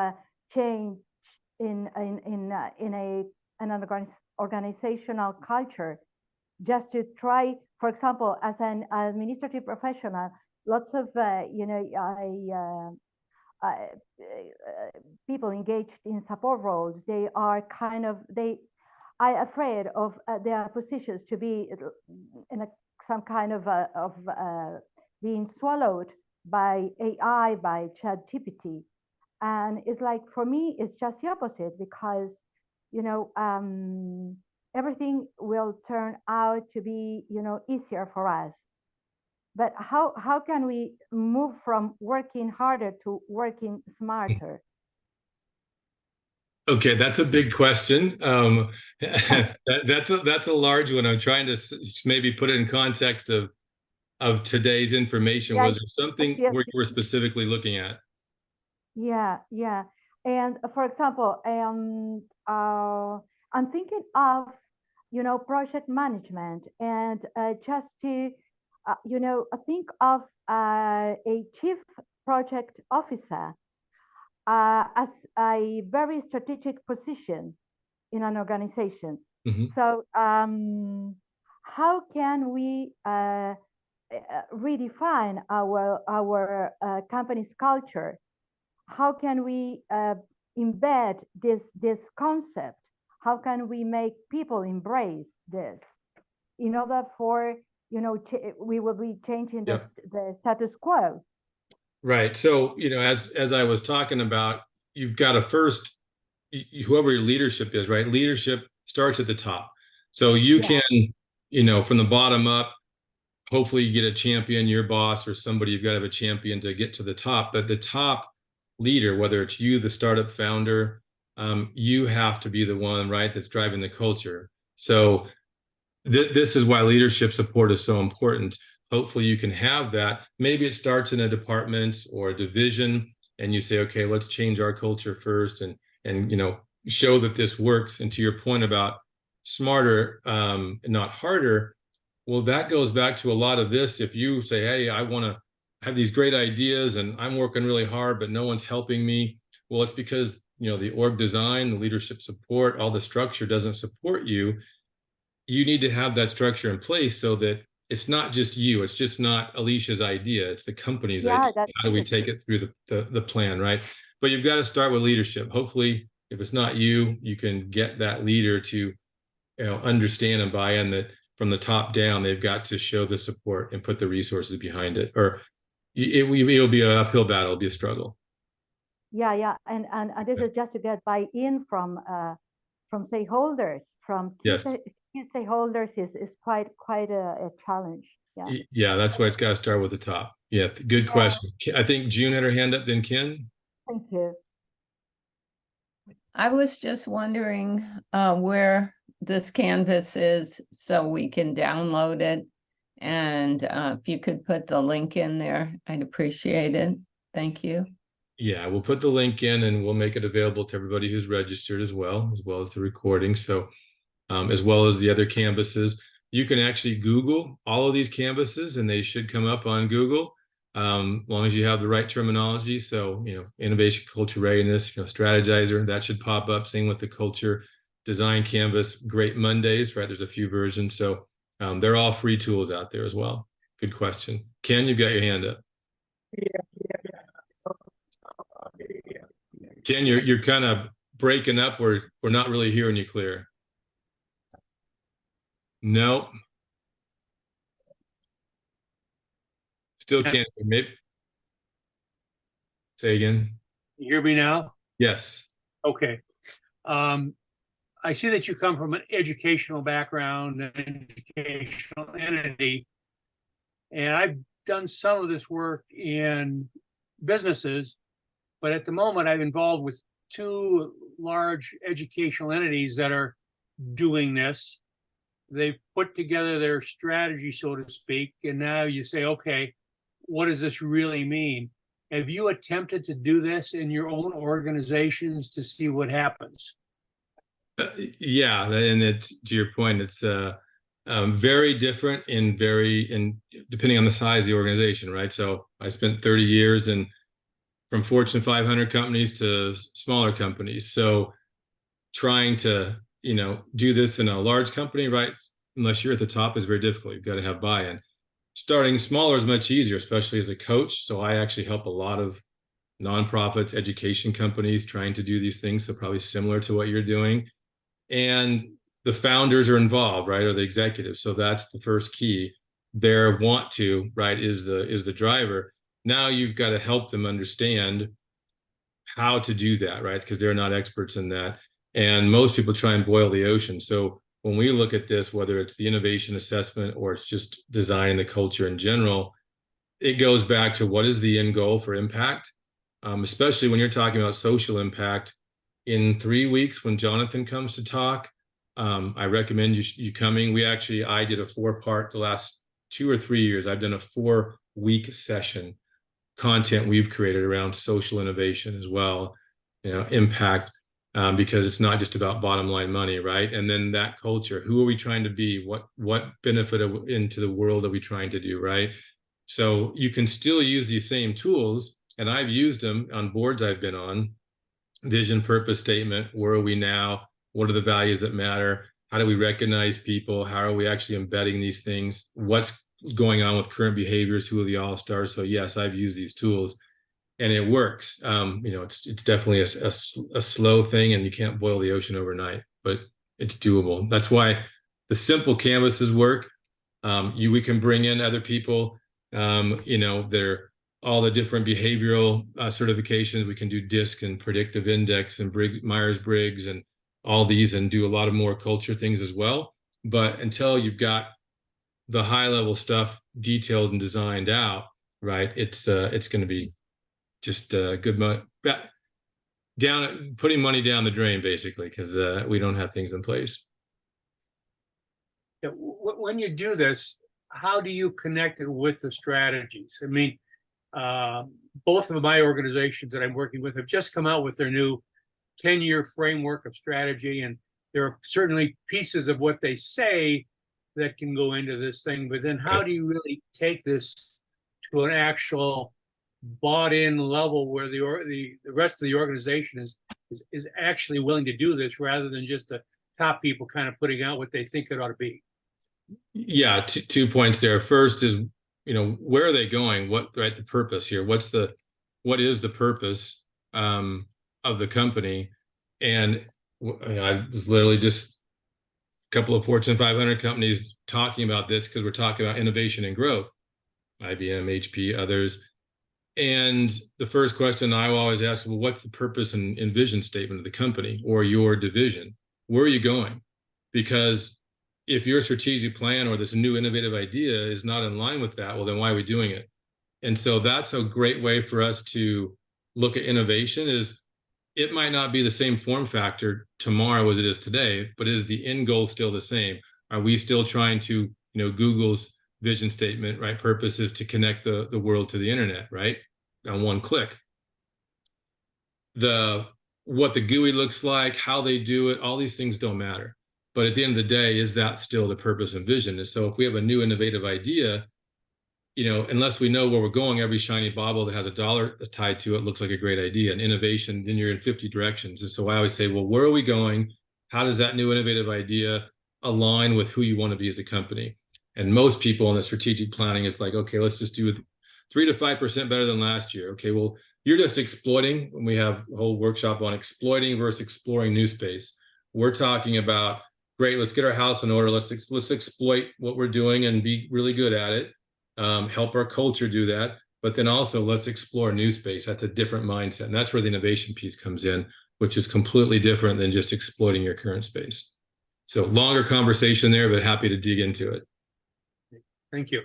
change in an organizational culture, just to try, for example, as an administrative professional, lots of people engaged in support roles, they are kind of afraid of their positions to be in some kind of being swallowed by AI, by ChatGPT. And it's like, for me, it's just the opposite, because everything will turn out to be easier for us. But how can we move from working harder to working smarter? Okay, that's a big question. That's a large one. I'm trying to maybe put it in context of today's information. Yeah, Was there something yes, where you were specifically looking at? yeah. And for example, I'm thinking of project management, and just to think of a chief project officer as a very strategic position in an organization. Mm-hmm. So how can we redefine our company's culture? How can we embed this concept? How can we make people embrace this in order for we will be changing the status quo? Right. So, as I was talking about, you've got to first, whoever your leadership is, right? Leadership starts at the top. So you can, from the bottom up, hopefully you get a champion, your boss or somebody, you've got to have a champion to get to the top. But the top leader, whether it's you, the startup founder, you have to be the one, right, that's driving the culture. So this is why leadership support is so important. Hopefully you can have that. Maybe it starts in a department or a division, and you say, okay, let's change our culture first and show that this works. And to your point about smarter, not harder, well, that goes back to a lot of this. If you say, hey, I want to have these great ideas and I'm working really hard, but no one's helping me. Well, it's because, the org design, the leadership support, all the structure doesn't support you. You need to have that structure in place so that it's not just you. It's just not Alicia's idea. It's the company's idea. How do we take it through the plan, right? But you've got to start with leadership. Hopefully, if it's not you, you can get that leader to understand and buy in that from the top down, they've got to show the support and put the resources behind it, or it'll be an uphill battle. It'll be a struggle. Yeah. And this is just to get buy-in from stakeholders, from key stakeholders is quite a challenge. Yeah, that's why it's got to start with the top. Yeah, good question. I think June had her hand up, then Ken. Thank you. I was just wondering where this canvas is so we can download it. And if you could put the link in there, I'd appreciate it. Thank you. Yeah, we'll put the link in and we'll make it available to everybody who's registered as well as the recording. So as well as the other canvases, you can actually Google all of these canvases and they should come up on Google. As long as you have the right terminology. So, innovation, culture, readiness, Strategyzer, that should pop up. Same with the culture design canvas, Great Mondays, right? There's a few versions. So they're all free tools out there as well. Good question. Ken, you've got your hand up. Ken, you're kind of breaking up. We're not really hearing you clear. No. Still can't. Maybe. Say again. You hear me now? Yes. Okay. I see that you come from an educational background, an educational entity, and I've done some of this work in businesses, but at the moment I'm involved with two large educational entities that are doing this. They've put together their strategy, so to speak, and now you say, okay, what does this really mean? Have you attempted to do this in your own organizations to see what happens? Yeah, and it's, to your point, it's very different and depending on the size of the organization, right? So I spent 30 years from Fortune 500 companies to smaller companies. So trying to do this in a large company, right, unless you're at the top, is very difficult. You've got to have buy-in. starting smaller is much easier, especially as a coach. So I actually help a lot of nonprofits, education companies trying to do these things. So probably similar to what you're doing. And the founders are involved, right? Or the executives. So that's the first key. Their want to, right, is the driver. Now you've got to help them understand how to do that, right? Because they're not experts in that. And most people try and boil the ocean. So when we look at this, whether it's the innovation assessment or it's just designing the culture in general, it goes back to what is the end goal for impact, especially when you're talking about social impact. In 3 weeks, when Jonathan comes to talk, I recommend you coming. I did a 4-part the last 2 or 3 years. I've done a 4-week session content we've created around social innovation as well, impact, because it's not just about bottom line money, right? And then that culture, who are we trying to be? What benefit into the world are we trying to do, right? So you can still use these same tools, and I've used them on boards I've been on. Vision, purpose statement, where are we now? What are the values that matter? How do we recognize people? How are we actually embedding these things? What's going on with current behaviors? Who are the all-stars? So yes, I've used these tools and it works. It's definitely a slow thing, and you can't boil the ocean overnight, but it's doable. That's why the simple canvases work. We can bring in other people, they're all the different behavioral certifications. We can do DISC and predictive index and Myers-Briggs and all these, and do a lot of more culture things as well. But until you've got the high level stuff detailed and designed out, right, it's going to be just good money putting money down the drain, basically, because we don't have things in place. Yeah, when you do this, how do you connect it with the strategies? I mean, both of my organizations that I'm working with have just come out with their new 10-year framework of strategy, and there are certainly pieces of what they say that can go into this thing, but then how do you really take this to an actual bought-in level where the rest of the organization is actually willing to do this, rather than just the top people kind of putting out what they think it ought to be? Yeah, 2 points there. First is, where are they going? The purpose here? What is the purpose of the company? And I was literally just a couple of Fortune 500 companies talking about this, because we're talking about innovation and growth, IBM, HP, others. And the first question I always ask, well, what's the purpose and vision statement of the company or your division? Where are you going? Because if your strategic plan or this new innovative idea is not in line with that, well, then why are we doing it? And so that's a great way for us to look at innovation. Is it might not be the same form factor tomorrow as it is today, but is the end goal still the same? Are we still trying to, Google's vision statement, right? Purpose is to connect the world to the internet, right? On one click. What the GUI looks like, how they do it, all these things don't matter. But at the end of the day, is that still the purpose and vision? And so if we have a new innovative idea, unless we know where we're going, every shiny bauble that has a dollar tied to it looks like a great idea. And innovation, then you're in 50 directions. And so I always say, well, where are we going? How does that new innovative idea align with who you want to be as a company? And most people in the strategic planning is like, okay, let's just do 3 to 5% better than last year. Okay, well, you're just exploiting. When we have a whole workshop on exploiting versus exploring new space, we're talking about, great, let's get our house in order. Let's exploit what we're doing and be really good at it. Help our culture do that. But then also let's explore new space. That's a different mindset. And that's where the innovation piece comes in, which is completely different than just exploiting your current space. So longer conversation there, but happy to dig into it. Thank you.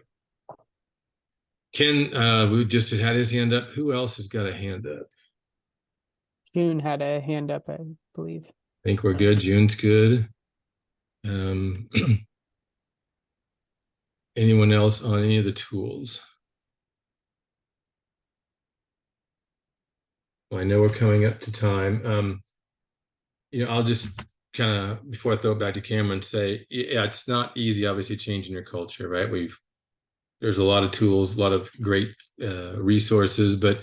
Ken, we just had his hand up. Who else has got a hand up? June had a hand up, I believe. I think we're good. June's good. Anyone else on any of the tools? Well, I know we're coming up to time. I'll just kind of, before I throw it back to Cameron, say, yeah, it's not easy, obviously, changing your culture, right? There's a lot of tools, a lot of great resources, but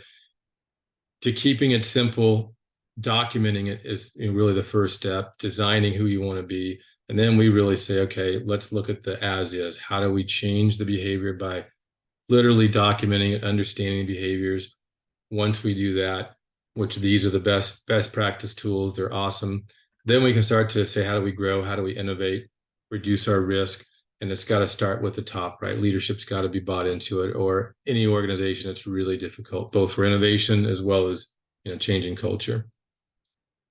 to keeping it simple, documenting it is really the first step, designing who you want to be. And then we really say, okay, let's look at the as is. How do we change the behavior by literally documenting and understanding behaviors. Once we do that, which these are the best practice tools, they're awesome. Then we can start to say, how do we grow? How do we innovate, reduce our risk? And it's got to start with the top, right? Leadership's got to be bought into it, or any organization, it's really difficult, both for innovation as well as, changing culture.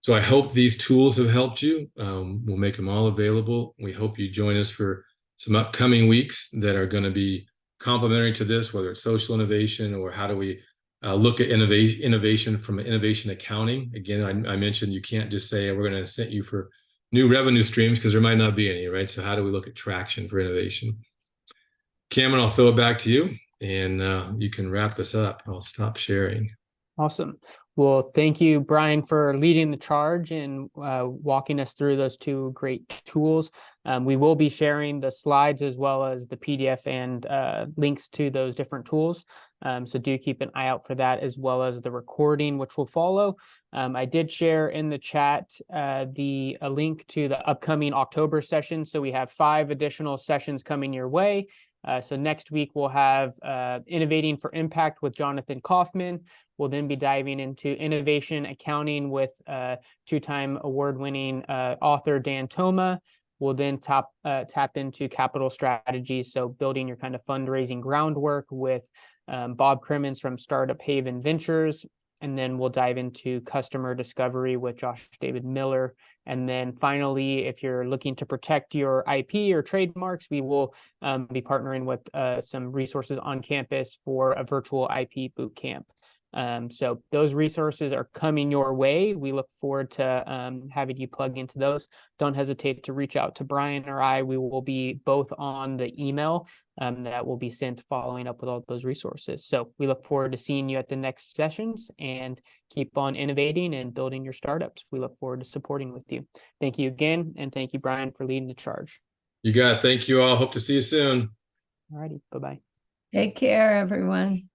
So I hope these tools have helped you. We'll make them all available. We hope you join us for some upcoming weeks that are going to be complementary to this, whether it's social innovation or how do we look at innovation from innovation accounting. Again, I mentioned you can't just say we're going to send you for new revenue streams because there might not be any, right? So how do we look at traction for innovation? Cameron, I'll throw it back to you, and you can wrap us up. I'll stop sharing. Awesome. Well, thank you, Brian, for leading the charge and walking us through those two great tools. We will be sharing the slides as well as the PDF and links to those different tools. So do keep an eye out for that, as well as the recording, which will follow. I did share in the chat a link to the upcoming October session. So we have 5 additional sessions coming your way. So next week we'll have Innovating for Impact with Jonathan Kaufman. We'll then be diving into innovation accounting with 2-time award-winning author Dan Toma. We'll then tap into capital strategies, so building your kind of fundraising groundwork with Bob Crimmins from Startup Haven Ventures. And then we'll dive into customer discovery with Josh David Miller. And then finally, if you're looking to protect your IP or trademarks, we will be partnering with some resources on campus for a virtual IP boot camp. So those resources are coming your way. We look forward to having you plug into those. Don't hesitate to reach out to Brian or I. We will be both on the email that will be sent following up with all those resources. So we look forward to seeing you at the next sessions, and keep on innovating and building your startups. We look forward to supporting with you. Thank you again. And thank you, Brian, for leading the charge. You got it. Thank you all. Hope to see you soon. All righty. Bye-bye. Take care, everyone.